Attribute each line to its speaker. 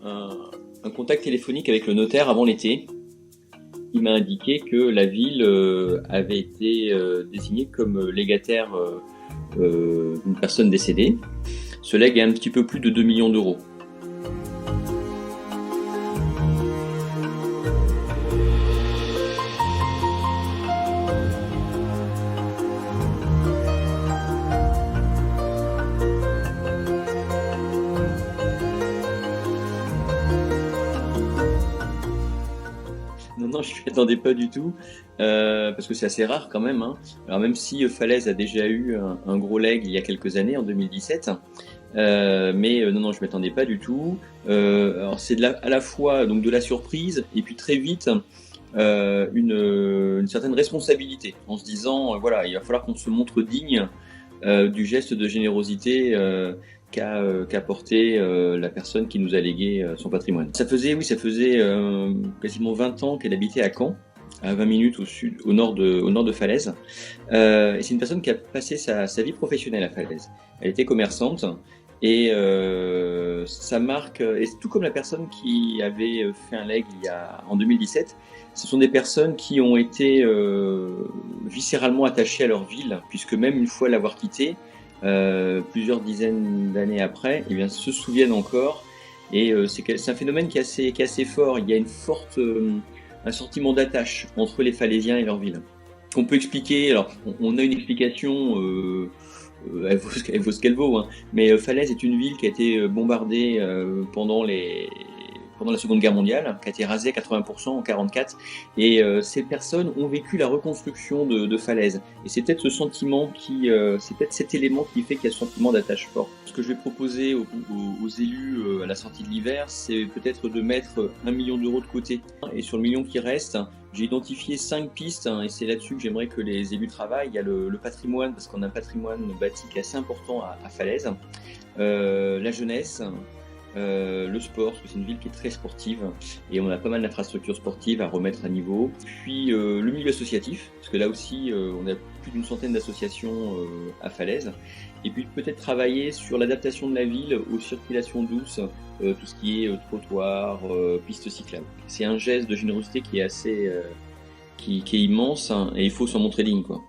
Speaker 1: un contact téléphonique avec le notaire avant l'été. Il m'a indiqué que la ville avait été désignée comme légataire d'une personne décédée. Ce legs est un petit peu plus de 2 millions d'euros. Non, je m'y attendais pas du tout, parce que c'est assez rare quand même, hein. Alors même si Falaise a déjà eu un gros leg il y a quelques années, en 2017, mais non, je m'y attendais pas du tout. Alors c'est à la fois donc de la surprise et puis très vite une certaine responsabilité, en se disant voilà, il va falloir qu'on se montre digne du geste de générosité qu'a porté la personne qui nous a légué son patrimoine. Ça faisait quasiment 20 ans qu'elle habitait à Caen, à 20 minutes au nord de Falaise. Et c'est une personne qui a passé sa vie professionnelle à Falaise. Elle était commerçante et ça marque, et tout comme la personne qui avait fait un leg en 2017, ce sont des personnes qui ont été viscéralement attachées à leur ville, puisque même une fois l'avoir quittée, plusieurs dizaines d'années après, eh bien, se souviennent encore. Et c'est un phénomène qui est assez fort. Il y a un sentiment d'attache entre les Falaisiens et leur ville. Qu'on peut expliquer. Alors, on a une explication. Elle vaut ce qu'elle vaut, hein. Mais Falaise est une ville qui a été bombardée pendant la Seconde Guerre mondiale, qui a été rasée à 80% en 1944, et ces personnes ont vécu la reconstruction de Falaise. Et c'est peut-être c'est peut-être cet élément qui fait qu'il y a ce sentiment d'attache fort. Ce que je vais proposer aux élus à la sortie de l'hiver, c'est peut-être de mettre 1 million d'euros de côté. Et sur le million qui reste, j'ai identifié 5 pistes, et c'est là-dessus que j'aimerais que les élus travaillent. Il y a le patrimoine, parce qu'on a un patrimoine bâti qui est assez important à Falaise, la jeunesse, le sport, parce que c'est une ville qui est très sportive et on a pas mal d'infrastructures sportives à remettre à niveau. Puis le milieu associatif, parce que là aussi on a plus d'une centaine d'associations à Falaise. Et puis peut-être travailler sur l'adaptation de la ville aux circulations douces, tout ce qui est trottoirs, pistes cyclables. C'est un geste de générosité qui est qui est immense, hein, et il faut s'en montrer digne, quoi.